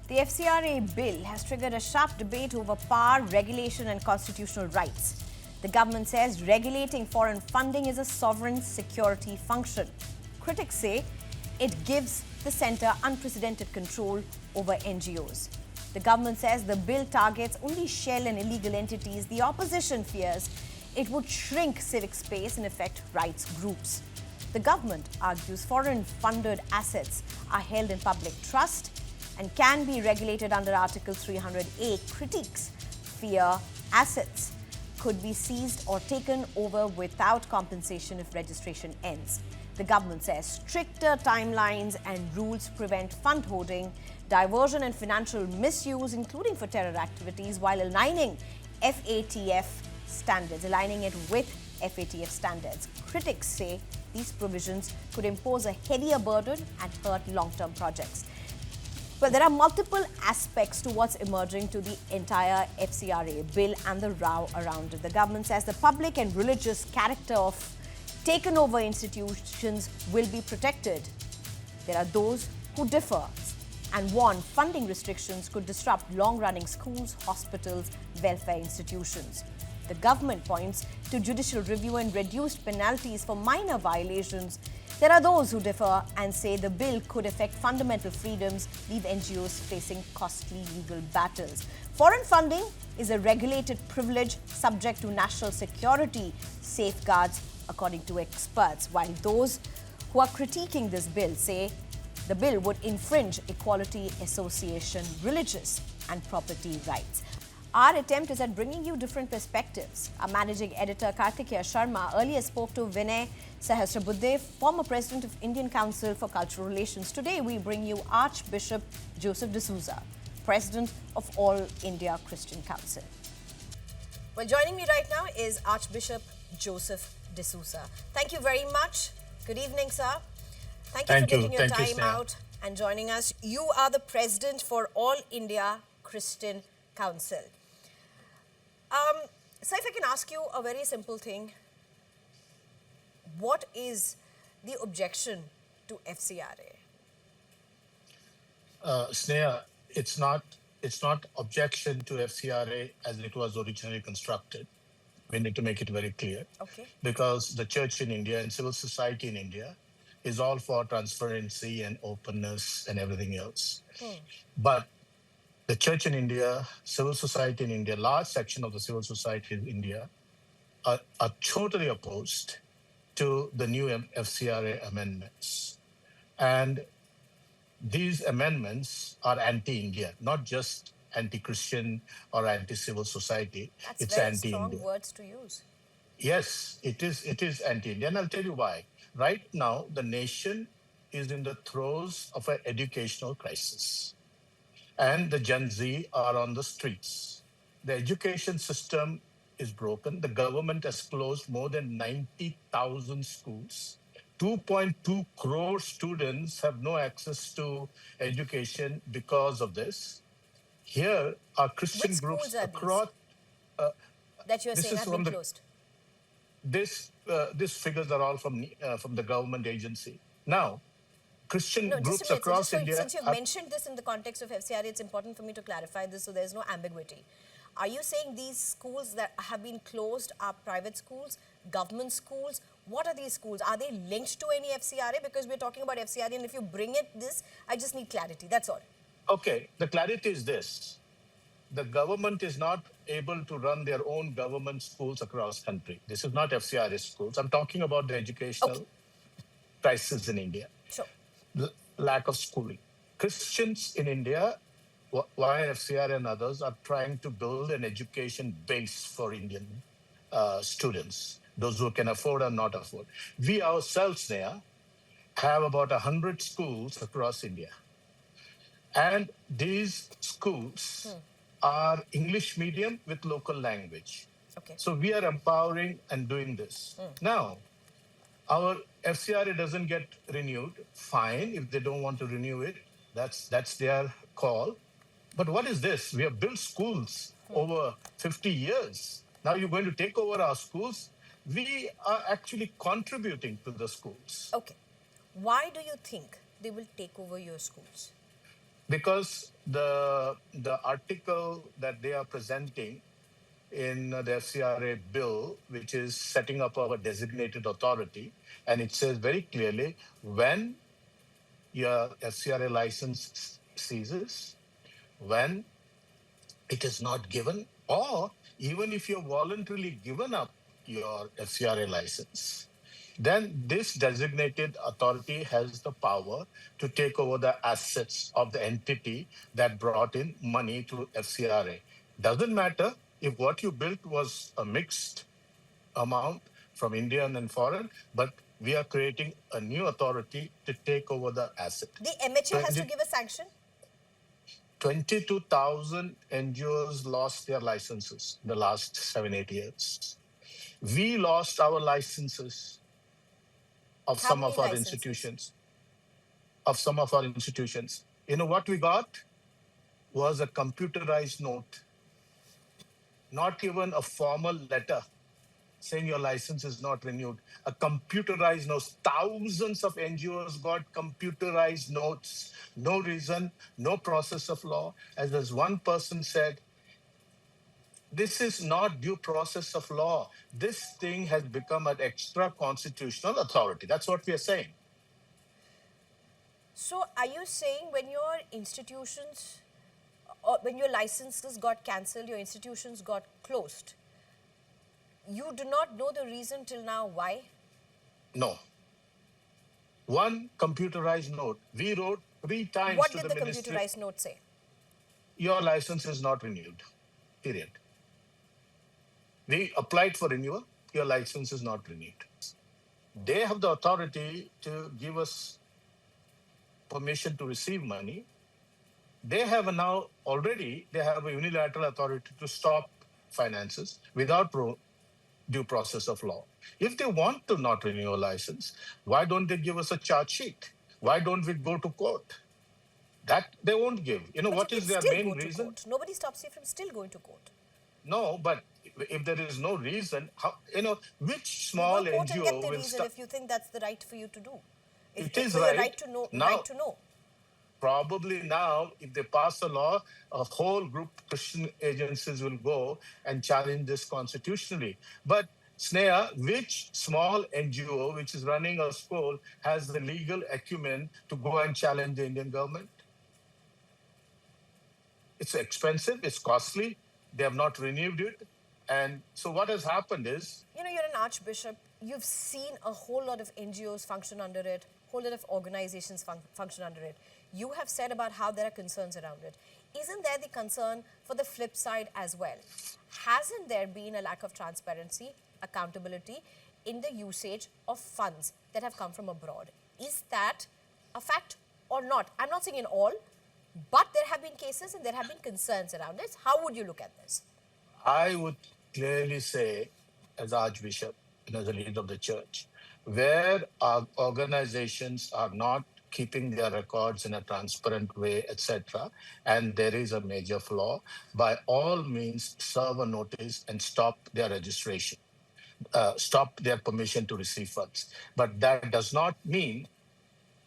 The FCRA bill has triggered a sharp debate over power, regulation and constitutional rights. The government says regulating foreign funding is a sovereign security function. Critics say it gives the centre unprecedented control over NGOs. The government says the bill targets only shell and illegal entities. The opposition fears it would shrink civic space and affect rights groups. The government argues foreign-funded assets are held in public trust and can be regulated under Article 300A. Critics fear assets could be seized or taken over without compensation if registration ends. The government says stricter timelines and rules prevent fund hoarding, diversion and financial misuse, including for terror activities, while aligning FATF standards, aligning it with FATF standards. Critics say these provisions could impose a heavier burden and hurt long-term projects. Well, there are multiple aspects to what's emerging to the entire FCRA bill and the row around it. The government says the public and religious character of taken over institutions will be protected. There are those who differ and warn funding restrictions could disrupt long-running schools, hospitals, welfare institutions. The government points to judicial review and reduced penalties for minor violations. There are those who differ and say the bill could affect fundamental freedoms, leave NGOs facing costly legal battles. Foreign funding is a regulated privilege subject to national security safeguards, according to experts, while those who are critiquing this bill say the bill would infringe equality, association, religious and property rights. Our attempt is at bringing you different perspectives. Our managing editor Kartikeya Sharma earlier spoke to Vinay Sahasrabuddhe, former president of Indian Council for Cultural Relations. Today we bring you Archbishop Joseph Dsouza, president of All India Christian Council. Well, joining me right now is Archbishop Joseph Dsouza. Thank you very much. Good evening, sir. Thank you for taking your time out and joining us. You are the president for All India Christian Council. So if I can ask you a very simple thing, what is the objection to FCRA? Sneha, it's not objection to FCRA as it was originally constructed. We need to make it very clear. Okay. Because the church in India and civil society in India is all for transparency and openness and everything else. But the church in India, civil society in India, large section of the civil society in India are totally opposed to the new FCRA amendments. And these amendments are anti-India, not just anti-Christian or anti-civil society. It's very strong words to use. Yes, it is anti-India. And I'll tell you why. Right now, the nation is in the throes of an educational crisis. And the Gen Z are on the streets. The education system is broken. The government has closed more than 90,000 schools. 2.2 crore students have no access to education because of this. Here are Christian groups across. That you're saying have been closed? These figures are all from the government agency. Now, Christian groups across India. Since you've mentioned this in the context of FCRA, it's important for me to clarify this so there's no ambiguity. Are you saying these schools that have been closed are private schools, government schools? What are these schools? Are they linked to any FCRA? Because we're talking about FCRA, and if you bring this, I just need clarity. That's all. Okay, the clarity is this. The government is not able to run their own government schools across country. This is not FCRA schools. I'm talking about the educational crisis in India. Sure. Lack of schooling. Christians in India, FCRA and others, are trying to build an education base for Indian students, those who can afford or not afford. We ourselves there have about 100 schools across India. And these schools are English medium with local language. Okay. So we are empowering and doing this. Now, our FCRA doesn't get renewed. Fine, if they don't want to renew it, that's their call. But what is this? We have built schools over 50 years. Now you're going to take over our schools? We are actually contributing to the schools. Okay. Why do you think they will take over your schools? Because the article that they are presenting in the FCRA bill, which is setting up our designated authority, and it says very clearly when your FCRA license ceases, when it is not given, or even if you're voluntarily given up your FCRA license, then this designated authority has the power to take over the assets of the entity that brought in money to FCRA. Doesn't matter if what you built was a mixed amount from Indian and foreign, but we are creating a new authority to take over the asset. The MHA has to give a sanction? 22,000 NGOs lost their licenses in the last 7-8 years. We lost our licenses of How some of many our licenses? institutions. Of some of our institutions. You know what we got was a computerized note, not even a formal letter saying your license is not renewed. A computerized note. Thousands of NGOs got computerized notes. No reason, no process of law. As one person said, this is not due process of law. This thing has become an extra constitutional authority. That's what we are saying. So are you saying when your institutions, or when your licenses got cancelled, your institutions got closed, you do not know the reason till now why? No. One computerized note. We wrote 3 times What to did the the ministry. computerized note say? Your license is not renewed. Period. We applied for renewal. Your license is not renewed. They have the authority to give us permission to receive money. They have now already, they have a unilateral authority to stop finances without due process of law. If they want to not renew a license, why don't they give us a charge sheet? Why don't we go to court? That they won't give. You know, But what you is can their still main go to reason? court. Nobody stops you from still going to court. No, but if there is no reason, how, which You small go to court and get NGO the will reason stop? if you think that's the right for you to do. It is for your right. right to know. Now, Right to know. probably now, if they pass a law, a whole group of Christian agencies will go and challenge this constitutionally. But Sneha, which small NGO which is running a school has the legal acumen to go and challenge the Indian government? It's expensive, it's costly, they have not renewed it. And so what has happened is... You know, you're an archbishop. You've seen a whole lot of NGOs function under it, a whole lot of organizations function under it. You have said about how there are concerns around it. Isn't there the concern for the flip side as well? Hasn't there been a lack of transparency, accountability in the usage of funds that have come from abroad? Is that a fact or not? I'm not saying in all, but there have been cases and there have been concerns around it. How would you look at this? I would clearly say, as Archbishop and as a leader of the church, where our organizations are not keeping their records in a transparent way, etc., and there is a major flaw, by all means, serve a notice and stop their registration, stop their permission to receive funds. But that does not mean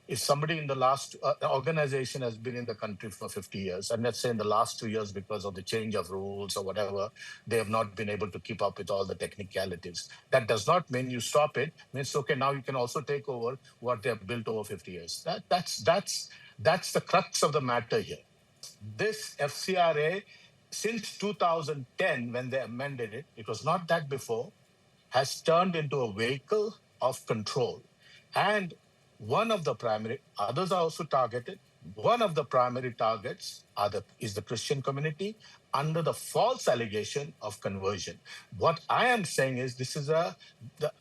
if somebody in the last organization has been in the country for 50 years, and let's say in the last 2 years, because of the change of rules or whatever, they have not been able to keep up with all the technicalities. That does not mean you stop it. It means, okay, now you can also take over what they have built over 50 years. That's the crux of the matter here. This FCRA, since 2010, when they amended it, it was not that before, has turned into a vehicle of control. And one of the primary, others are also targeted. One of the primary targets is the Christian community under the false allegation of conversion. What I am saying is the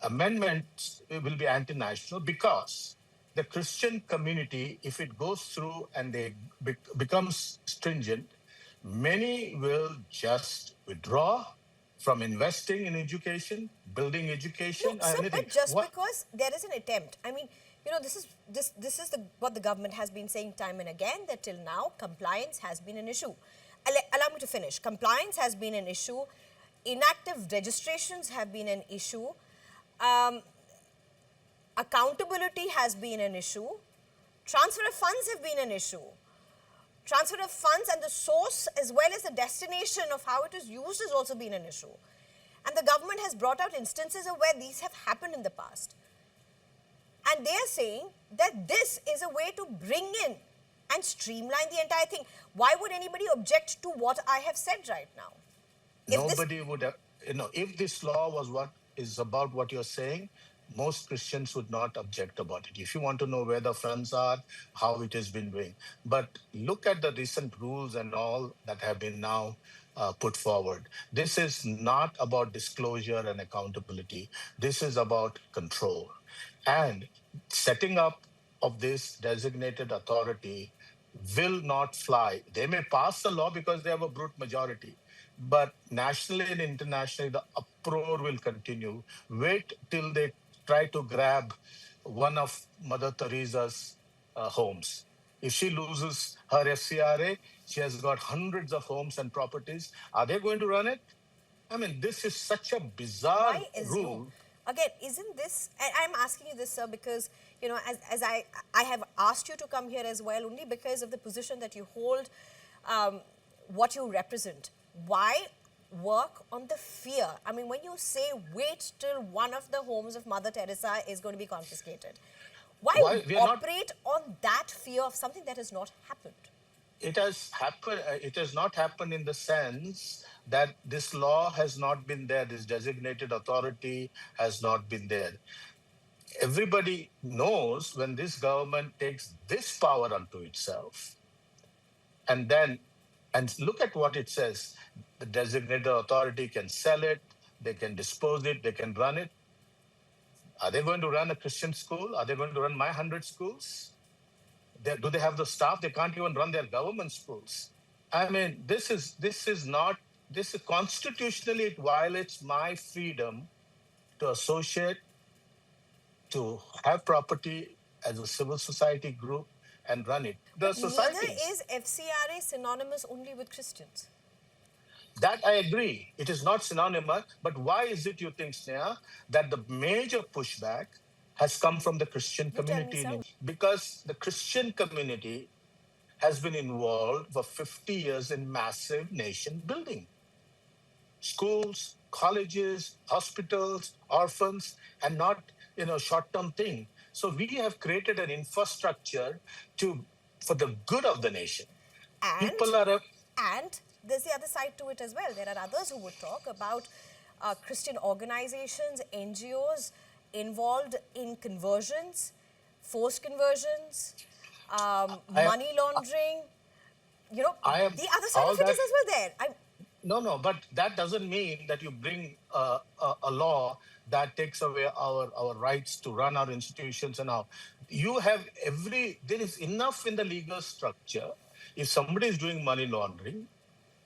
amendment will be anti-national because the Christian community, if it goes through and they becomes stringent, many will just withdraw from investing in education, building education, No, or sir, anything. but just because there is an attempt, I mean, you know, this is what the government has been saying time and again, that till now compliance has been an issue. Allow me to finish. Compliance has been an issue. Inactive registrations have been an issue. Accountability has been an issue. Transfer of funds have been an issue. Transfer of funds and the source as well as the destination of how it is used has also been an issue. And the government has brought out instances of where these have happened in the past. And they are saying that this is a way to bring in and streamline the entire thing. Why would anybody object to what I have said right now? Nobody would have, if this law was what is about what you're saying, most Christians would not object about it. If you want to know where the funds are, how it has been doing. But look at the recent rules and all that have been now put forward. This is not about disclosure and accountability. This is about control. And setting up of this designated authority will not fly. They may pass the law because they have a brute majority, but nationally and internationally, the uproar will continue. Wait till they try to grab one of Mother Teresa's homes. If she loses her FCRA, she has got hundreds of homes and properties. Are they going to run it? I mean, this is such a bizarre rule. Again, isn't this, and I'm asking you this, sir, because, as I have asked you to come here as well, only because of the position that you hold, what you represent. Why work on the fear? I mean, when you say wait till one of the homes of Mother Teresa is going to be confiscated, why operate on that fear of something that has not happened? It has happened. It has not happened in the sense that this law has not been there. This designated authority has not been there. Everybody knows when this government takes this power unto itself, and look at what it says. The designated authority can sell it, they can dispose it, they can run it. Are they going to run a Christian school? Are they going to run my 100 schools? Do they have the staff? They can't even run their government schools. I mean, this is constitutionally, it violates my freedom to associate, to have property as a civil society group and run it. Neither is FCRA synonymous only with Christians. That I agree. It is not synonymous. But why is it, you think, Sneha, that the major pushback has come from the Christian community? Because the Christian community has been involved for 50 years in massive nation building. Schools, colleges, hospitals, orphans, and not, short-term thing. So we have created an infrastructure for the good of the nation. And there's the other side to it as well. There are others who would talk about Christian organizations, NGOs involved in conversions, forced conversions, money laundering. The other side of it is as well there. No, but that doesn't mean that you bring a law that takes away our rights to run our institutions and all. There is enough in the legal structure. If somebody is doing money laundering,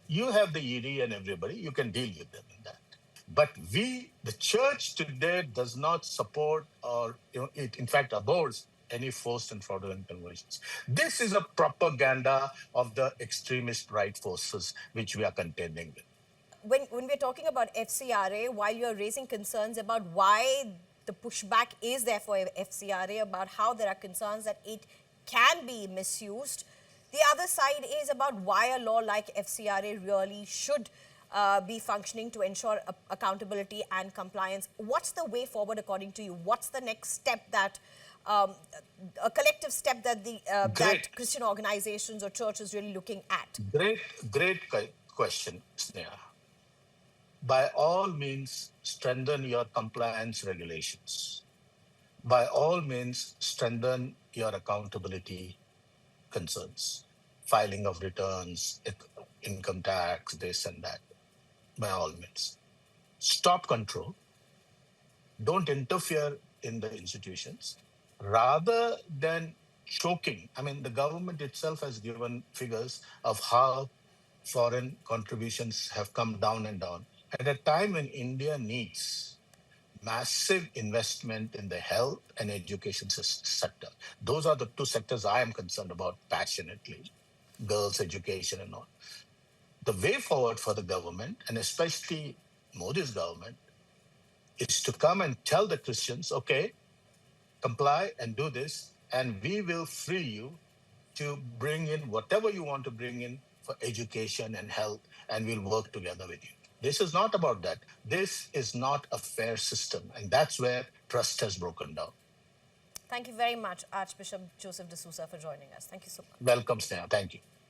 you have the ED and everybody, you can deal with them in that. But the church today does not support it in fact abhors any forced and fraudulent conversions. This is a propaganda of the extremist right forces which we are contending with. When we're talking about FCRA, while you're raising concerns about why the pushback is there for FCRA, about how there are concerns that it can be misused, the other side is about why a law like FCRA really should be functioning to ensure accountability and compliance. What's the way forward according to you? What's the next step that, a collective step that that Christian organizations or churches really looking at? Great question, Sneha. By all means, strengthen your compliance regulations. By all means, strengthen your accountability concerns, filing of returns, income tax, this and that, by all means. Stop control. Don't interfere in the institutions. Rather than choking, I mean, the government itself has given figures of how foreign contributions have come down and down. At a time when India needs massive investment in the health and education sector. Those are the two sectors I am concerned about passionately, girls' education and all. The way forward for the government, and especially Modi's government, is to come and tell the Christians, okay, comply and do this, and we will free you to bring in whatever you want to bring in for education and health, and we'll work together with you. This is not about that. This is not a fair system, and that's where trust has broken down. Thank you very much, Archbishop Joseph Dsouza, for joining us. Thank you so much. Welcome, Sneha. Thank you.